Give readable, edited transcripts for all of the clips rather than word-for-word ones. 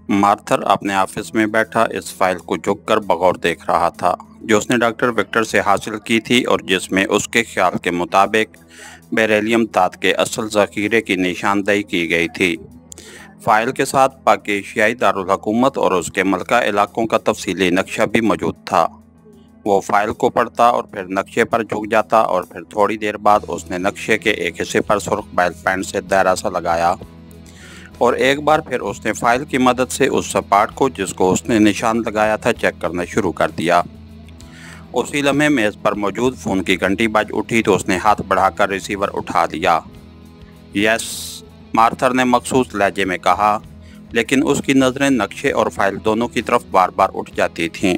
मार्थर अपने ऑफिस में बैठा इस फाइल को झुककर बगौर देख रहा था जो उसने डॉक्टर विक्टर से हासिल की थी और जिसमें उसके ख्याल के मुताबिक बेरिलियम धात के असल ज़ख़ीरे की निशानदेही की गई थी। फाइल के साथ पाक एशियाई दारुल हुकूमत और उसके मलका इलाकों का तफसीली नक्शा भी मौजूद था। वो फाइल को पढ़ता और फिर नक्शे पर झुक जाता और फिर थोड़ी देर बाद उसने नक्शे के एक हिस्से पर सुर्ख बैल पेन से दायरा सा लगाया और एक बार फिर उसने फाइल की मदद से उस सपाट को जिसको उसने निशान लगाया था चेक करना शुरू कर दिया। उसी लम्हे मेज़ पर मौजूद फ़ोन की घंटी बज उठी तो उसने हाथ बढ़ाकर रिसीवर उठा लिया। यस, मार्थर ने मखसूस लहजे में कहा, लेकिन उसकी नज़रें नक्शे और फाइल दोनों की तरफ बार बार उठ जाती थीं।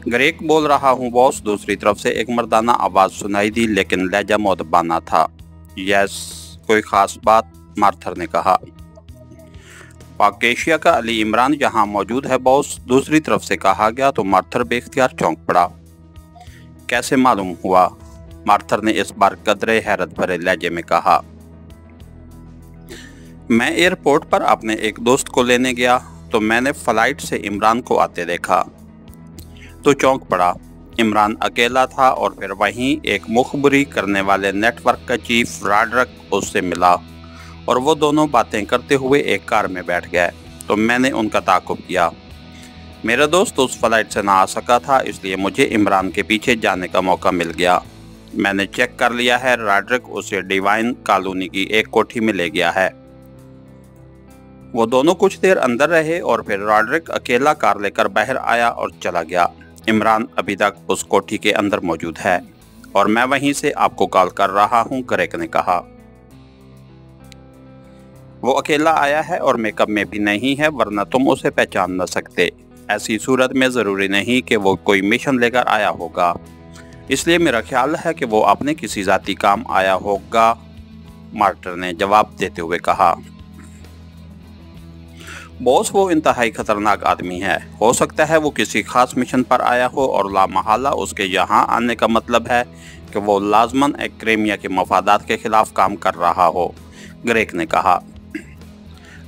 ग्रेक बोल रहा हूँ बॉस, दूसरी तरफ से एक मर्दाना आवाज़ सुनाई दी, लेकिन लहजा मुअद्दबाना था। यस, कोई ख़ास बात? मार्थर ने कहा। पाक एशिया का अली इमरान यहाँ मौजूद है बॉस, दूसरी तरफ से कहा गया तो मार्थर बेख्तियार चौंक पड़ा। कैसे मालूम हुआ? मार्थर ने इस बार कदरे हैरत भरे लहजे में कहा। मैं एयरपोर्ट पर अपने एक दोस्त को लेने गया तो मैंने फ्लाइट से इमरान को आते देखा तो चौंक पड़ा। इमरान अकेला था और फिर वहीं एक मुखबरी करने वाले नेटवर्क का चीफ रॉड्रिक उससे मिला और वो दोनों बातें करते हुए एक कार में बैठ गए तो मैंने उनका ताक़ुब किया। मेरा दोस्त उस फ्लाइट से ना आ सका था, इसलिए मुझे इमरान के पीछे जाने का मौका मिल गया। मैंने चेक कर लिया है, रॉड्रिक उसे डिवाइन कॉलोनी की एक कोठी में ले गया है। वो दोनों कुछ देर अंदर रहे और फिर रॉड्रिक अकेला कार लेकर बाहर आया और चला गया। इमरान अभी तक उस कोठी के अंदर मौजूद है और मैं वहीं से आपको कॉल कर रहा हूं, ग्रेक ने कहा। वो अकेला आया है और मेकअप में भी नहीं है, वरना तुम उसे पहचान न सकते। ऐसी सूरत में ज़रूरी नहीं कि वो कोई मिशन लेकर आया होगा, इसलिए मेरा ख्याल है कि वो अपने किसी ज़ाती काम आया होगा, मार्टर ने जवाब देते हुए कहा। बॉस, वो इंतहाई खतरनाक आदमी है। हो सकता है वो किसी खास मिशन पर आया हो और लामहला उसके यहाँ आने का मतलब है कि वो लाजमन एक्रेमिया के मफादात के खिलाफ काम कर रहा हो, ग्रेक ने कहा।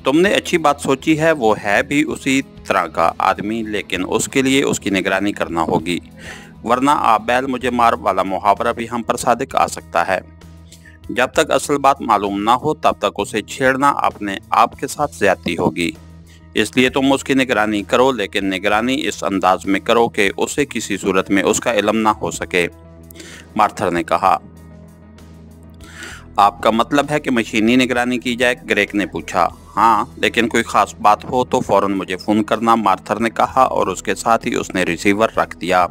तुमने अच्छी बात सोची है, वो है भी उसी तरह का आदमी, लेकिन उसके लिए उसकी निगरानी करना होगी, वरना आप बैल मुझे मार वाला मुहावरा भी हम पर सादिक आ सकता है। जब तक असल बात मालूम ना हो तब तक उसे छेड़ना अपने आप के साथ ज्यादती होगी। इसलिए तुम उसकी निगरानी करो, लेकिन निगरानी इस अंदाज में करो कि उसे किसी सूरत में उसका इल्म ना हो सके, मार्थर ने कहा। आपका मतलब है कि मशीनी निगरानी की जाए? ग्रेक ने पूछा। हाँ, लेकिन कोई ख़ास बात हो तो फ़ौरन मुझे फ़ोन करना, मार्थर ने कहा और उसके साथ ही उसने रिसीवर रख दिया।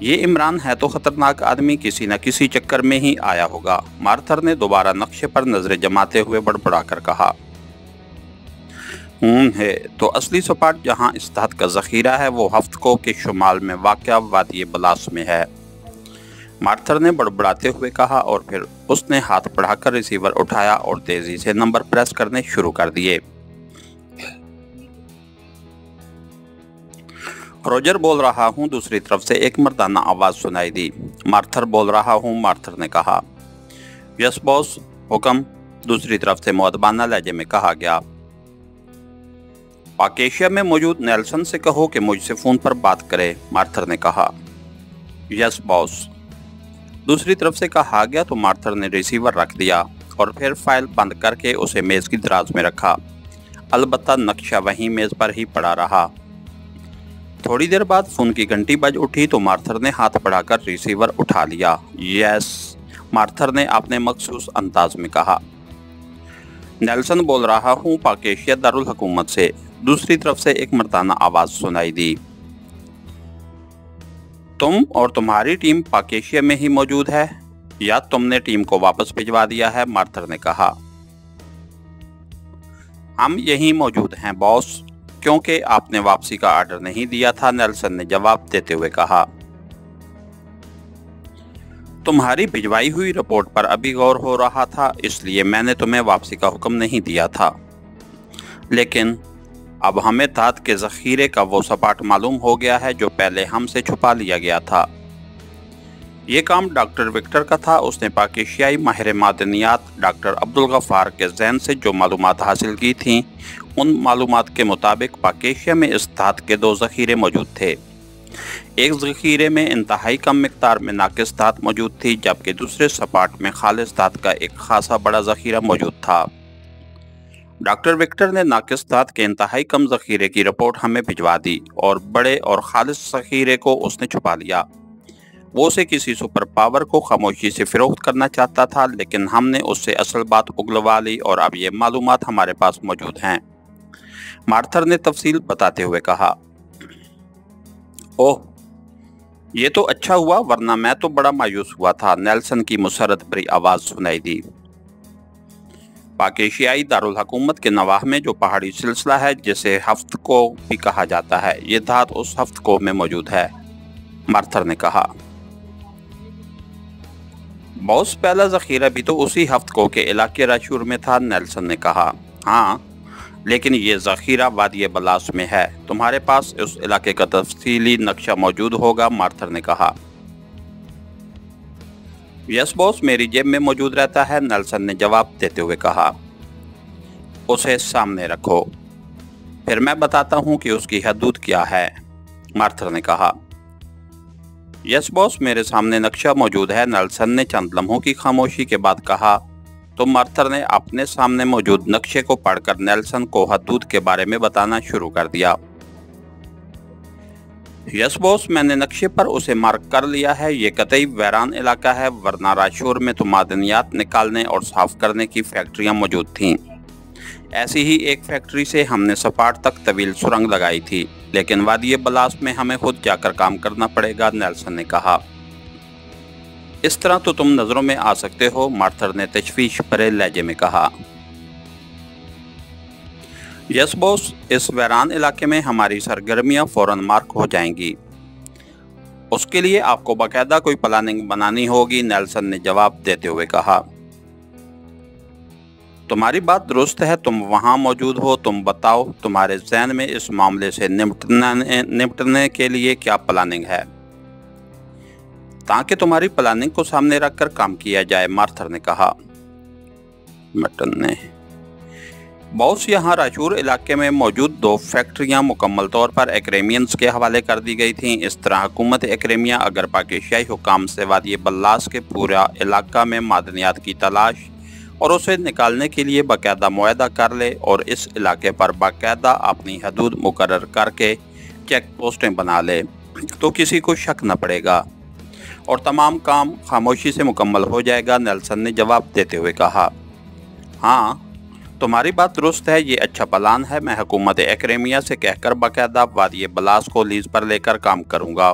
ये इमरान है तो ख़तरनाक आदमी, किसी न किसी चक्कर में ही आया होगा, मार्थर ने दोबारा नक्शे पर नज़रें जमाते हुए बड़बड़ा कर कहा। है तो असली सपाट जहाँ इस धात का ज़ख़ीरा है वो हफ्तको के शुमाल में वाक़या वादी बलास में है, मार्थर ने बड़बड़ाते हुए कहा और फिर उसने हाथ बढ़ाकर रिसीवर उठाया और तेजी से नंबर प्रेस करने शुरू कर दिए। रोजर बोल रहा हूँ, दूसरी तरफ से एक मर्दाना आवाज़ सुनाई दी। मार्थर बोल रहा हूँ, मार्थर ने कहा। यस बॉस, हुक्म, दूसरी तरफ से मुअद्दबाना लहजे में कहा गया। पाक एशिया में मौजूद नेल्सन से कहो कि मुझसे फ़ोन पर बात करे, मार्थर ने कहा। यस बॉस, दूसरी तरफ से कहा गया तो मार्थर ने रिसीवर रख दिया और फिर फाइल बंद करके उसे मेज़ की दराज में रखा। अलबत्ता नक्शा वहीं मेज़ पर ही पड़ा रहा। थोड़ी देर बाद फ़ोन की घंटी बज उठी तो मार्थर ने हाथ बढ़ाकर रिसीवर उठा लिया। यस, मार्थर ने अपने मखसूस अंदाज में कहा। नेल्सन बोल रहा हूँ, पाक एशिया दारुल हुकूमत से, दूसरी तरफ से एक मर्दाना आवाज़ सुनाई दी। तुम और तुम्हारी टीम पाक एशिया में ही मौजूद है या तुमने टीम को वापस भिजवा दिया है, मार्थर ने कहा। हम यहीं मौजूद हैं बॉस, क्योंकि आपने वापसी का आर्डर नहीं दिया था, नेल्सन ने जवाब देते हुए कहा। तुम्हारी भिजवाई हुई रिपोर्ट पर अभी गौर हो रहा था, इसलिए मैंने तुम्हें वापसी का हुक्म नहीं दिया था, लेकिन अब हमें धात के ज़ख़ीरे का वो सपाट मालूम हो गया है जो पहले हमसे छुपा लिया गया था। ये काम डॉक्टर विक्टर का था। उसने पाकिस्तानी माहिर मादनियात डॉक्टर अब्दुल गफ्फार के ज़हन से जो मालूमात हासिल की थीं, उन मालूमात के मुताबिक पाकिस्तान में इस धात के 2 ज़ख़ीरे मौजूद थे। एक ज़ख़ीरे में इंतहाई कम मिक़दार में नाकिस धात मौजूद थी, जबकि दूसरे सपाट में खालिस धात का एक खासा बड़ा ज़ख़ीरा मौजूद था। डॉक्टर विक्टर ने नाकिस धात के इंतहाई कम ज़ख़ीरे की रिपोर्ट हमें भिजवा दी और बड़े और खालिस ज़ख़ीरे को उसने छुपा लिया। वो उसे किसी सुपर पावर को खामोशी से फ़रोख्त करना चाहता था, लेकिन हमने उससे असल बात उगलवा ली और अब ये मालूमात हमारे पास मौजूद हैं। मार्थर ने तफसील बताते हुए कहा। ओह, ये तो अच्छा हुआ, वरना मैं तो बड़ा मायूस हुआ था। नेल्सन की मुसर्रत भरी आवाज़ सुनाई दी। पाकिस्तानी दारुल हुकूमत के नवाह में जो पहाड़ी सिलसिला है, जिसे हफ्त को भी कहा जाता है, ये धात उस हफ्त को में मौजूद है, मार्थर ने कहा। बहुत पहला ज़ख़ीरा भी तो उसी हफ्त को के इलाके राशूर में था, नेल्सन ने कहा। हाँ, लेकिन ये ज़ख़ीरा वादी बलास में है। तुम्हारे पास उस इलाके का तफसीली नक्शा मौजूद होगा, मार्थर ने कहा। यस बॉस, मेरी जेब में मौजूद रहता है, नेल्सन ने जवाब देते हुए कहा। उसे सामने रखो, फिर मैं बताता हूँ कि उसकी हदूद क्या है, मार्थर ने कहा। यस बॉस, मेरे सामने नक्शा मौजूद है, नेल्सन ने चंद लम्हों की खामोशी के बाद कहा। तो मार्थर ने अपने सामने मौजूद नक्शे को पढ़कर नेल्सन को हदूद के बारे में बताना शुरू कर दिया। यस बॉस, मैंने नक्शे पर उसे मार्क कर लिया है। ये कतई वैरान इलाका है, वरना राशूर में तो मादनियात निकालने और साफ करने की फैक्ट्रियां मौजूद थीं। ऐसी ही एक फैक्ट्री से हमने सपाट तक तवील सुरंग लगाई थी, लेकिन वादी बलास में हमें खुद जाकर काम करना पड़ेगा, नेल्सन ने कहा। इस तरह तो तुम नजरों में आ सकते हो, मार्थर ने तशवीश भरे लहजे में कहा। यस बॉस, इस वैरान इलाके में हमारी सरगर्मियां फौरन मार्क हो जाएंगी। उसके लिए आपको बाकायदा कोई प्लानिंग बनानी होगी, नेल्सन ने जवाब देते हुए कहा। तुम्हारी बात दुरुस्त है, तुम वहां मौजूद हो। तुम बताओ, तुम्हारे ज़हन में इस मामले से निपटने के लिए क्या प्लानिंग है, ताकि तुम्हारी प्लानिंग को सामने रखकर काम किया जाए, मार्थर ने कहा। बॉस, यहाँ राशूर इलाके में मौजूद 2 फैक्ट्रियाँ मुकम्मल तौर पर एक्रेमियंस के हवाले कर दी गई थीं। इस तरह हुकूमत एक्रेमिया अगर पाकिस्तानी हुकाम से वादी बल्लास के पूरा इलाका में मादनियात की तलाश और उसे निकालने के लिए बाकायदा मुआहदा कर ले और इस इलाके पर बाकायदा अपनी हदूद मुकर्रर करके चेक पोस्टें बना ले, तो किसी को शक न पड़ेगा और तमाम काम खामोशी से मुकम्मल हो जाएगा, नेल्सन ने जवाब देते हुए कहा। हाँ, तुम्हारी बात दुरुस्त है, ये अच्छा प्लान है। मैं हुकूमत एक्रेमिया से कहकर बाकायदा वादी बलास को लीज पर लेकर काम करूँगा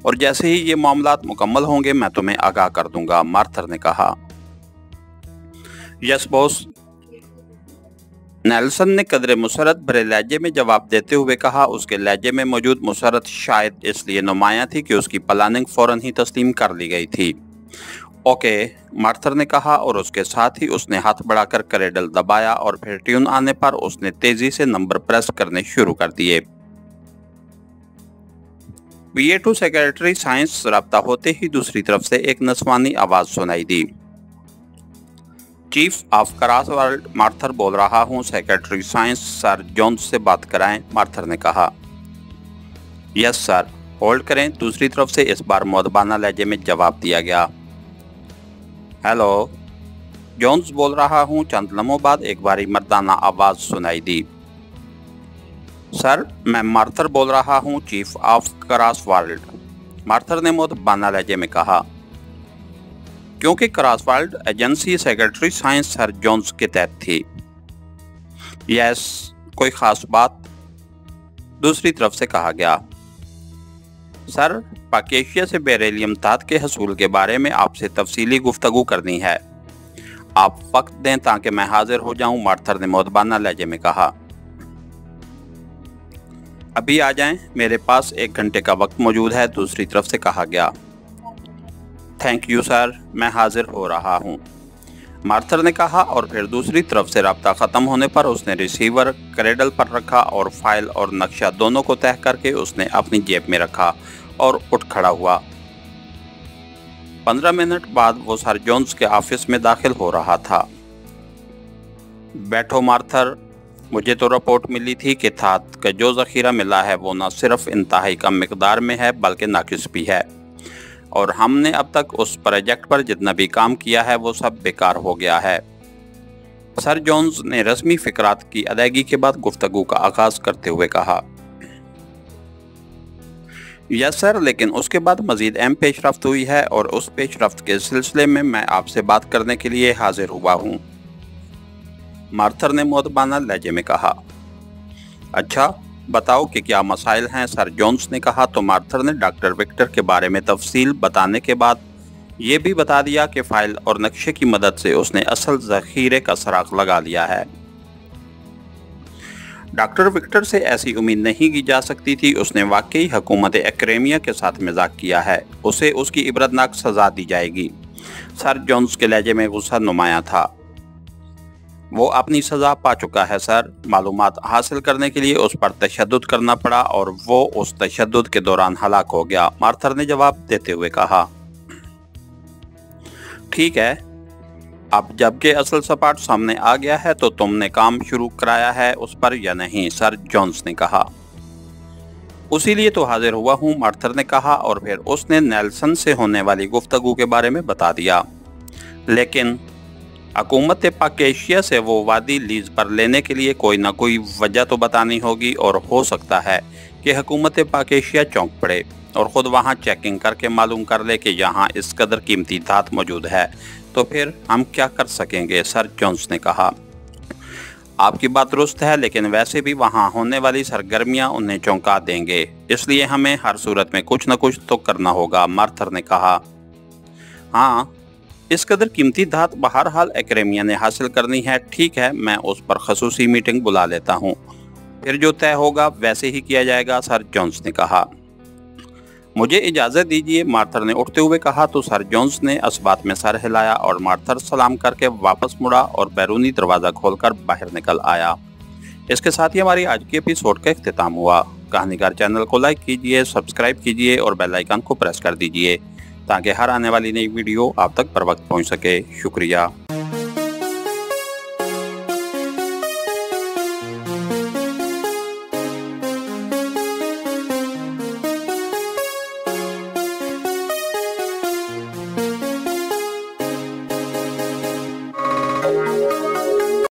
और जैसे ही ये मामलात मुकम्मल होंगे मैं तुम्हें आगाह कर दूंगा, मार्थर ने कहा। यस बॉस, नेल्सन ने कदरे मुसरत भरे लहजे में जवाब देते हुए कहा। उसके लहजे में मौजूद मुसरत शायद इसलिए नुमायां थी कि उसकी प्लानिंग फौरन ही तस्लीम कर ली गई थी। ओके, मार्थर ने कहा और उसके साथ ही उसने हाथ बढ़ाकर करेडल दबाया और फिर ट्यून आने पर उसने तेजी से नंबर प्रेस करने शुरू कर दिए। PA2 सेक्रेटरी साइंस रब्ता होते ही दूसरी तरफ से एक नस्वानी आवाज सुनाई दी। चीफ ऑफ करासवर्ल्ड, मार्थर बोल रहा हूँ। सेक्रेटरी साइंस सर जोन्स से बात कराएं, मार्थर ने कहा। यस सर, होल्ड करें, दूसरी तरफ से इस बार मुअद्दबाना लहजे में जवाब दिया गया। हेलो, जोन्स बोल रहा हूँ। चंद लम्हों बाद एक बारी मर्दाना आवाज सुनाई दी। सर, मैं मार्थर बोल रहा हूँ, चीफ ऑफ करासवर्ल्ड, मार्थर ने मुअद्दबाना लहजे में कहा। क्योंकि करासवर्ल्ड agency secretary science sir Jones के तहत थी। यस, कोई खास बात, दूसरी तरफ से कहा गया। सर, पाकिस्तान से बेरिलियम धात के हसूल के बारे में आपसे तफसीली गुफ्तगू करनी है। आप वक्त दें ताकि मैं हाजिर हो जाऊं, मार्थर ने मुअद्दबाना लहजे में कहा। अभी आ जाएं, मेरे पास 1 घंटे का वक्त मौजूद है, दूसरी तरफ से कहा गया। थैंक यू सर, मैं हाजिर हो रहा हूँ, मार्थर ने कहा और फिर दूसरी तरफ से राब्ता ख़त्म होने पर उसने रिसीवर क्रेडल पर रखा और फाइल और नक्शा दोनों को तह करके उसने अपनी जेब में रखा और उठ खड़ा हुआ। 15 मिनट बाद वो सर जोन्स के ऑफिस में दाखिल हो रहा था। बैठो मार्थर, मुझे तो रिपोर्ट मिली थी कि धात का जो ज़ख़ीरा मिला है वो न सिर्फ इंतहाई कम मिकदार में है बल्कि नाकिस भी है, और हमने अब तक उस प्रोजेक्ट पर जितना भी काम किया है वो सब बेकार हो गया है। सर जोन्स ने रस्मी फिकरात की अदायगी के बाद गुफ्तगू का आगाज करते हुए कहा, यस सर, लेकिन उसके बाद मजीद अहम पेशरफ्त हुई है और उस पेशरफ्त के सिलसिले में मैं आपसे बात करने के लिए हाजिर हुआ हूँ। मार्थर ने मुअद्दबाना लहजे में कहा। अच्छा, बताओ कि क्या मसाइल हैं, सर जोन्स ने कहा तो मार्थर ने डॉक्टर विक्टर के बारे में तफसील बताने के बाद ये भी बता दिया कि फाइल और नक्शे की मदद से उसने असल ज़ख़ीरे का सुराग लगा लिया है। डॉक्टर विक्टर से ऐसी उम्मीद नहीं की जा सकती थी। उसने वाकई हुकूमत एक्रेमिया के साथ मजाक किया है। उसे उसकी इबरतनाक सज़ा दी जाएगी। सर जोन्स के लहजे में गुस्सा नुमाया था। वो अपनी सज़ा पा चुका है सर। मालूमात हासिल करने के लिए उस पर तशद्दुद करना पड़ा और वो उस तशद्दुद के दौरान हलाक हो गया, मार्थर ने जवाब देते हुए कहा। ठीक है, अब जबकि असल सपाट सामने आ गया है तो तुमने काम शुरू कराया है उस पर या नहीं, सर जोन्स ने कहा। उसी लिए तो हाजिर हुआ हूँ, मार्थर ने कहा, और फिर उसने नेल्सन से होने वाली गुफ्तगू के बारे में बता दिया। लेकिन हुकूमत पाक एशिया से वो वादी लीज पर लेने के लिए कोई ना कोई वजह तो बतानी होगी, और हो सकता है कि हुकूमत पाक एशिया चौंक पड़े और ख़ुद वहाँ चेकिंग करके मालूम कर ले कि यहाँ इस कदर कीमती धात मौजूद है, तो फिर हम क्या कर सकेंगे, सर जोन्स ने कहा। आपकी बात दुरुस्त है, लेकिन वैसे भी वहाँ होने वाली सरगर्मियाँ उन्हें चौंका देंगे, इसलिए हमें हर सूरत में कुछ न कुछ तो करना होगा, मार्थर ने कहा। हाँ, इस कदर कीमती धात बहरहाल एक्रेमिया ने हासिल करनी है। ठीक है, मैं उस पर खसूसी मीटिंग बुला लेता हूँ, फिर जो तय होगा वैसे ही किया जाएगा, सर जोन्स ने कहा। मुझे इजाज़त दीजिए, मार्थर ने उठते हुए कहा तो सर जोन्स ने असबात में सर हिलाया और मार्थर सलाम करके वापस मुड़ा और बैरूनी दरवाज़ा खोलकर बाहर निकल आया। इसके साथ ही हमारी आज की एपिसोड का इख्तिताम हुआ। कहानीकार चैनल को लाइक कीजिए, सब्सक्राइब कीजिए और बेल आइकन को प्रेस कर दीजिए ताकि हर आने वाली नई वीडियो आप तक बर वक्त पहुँच सके। शुक्रिया।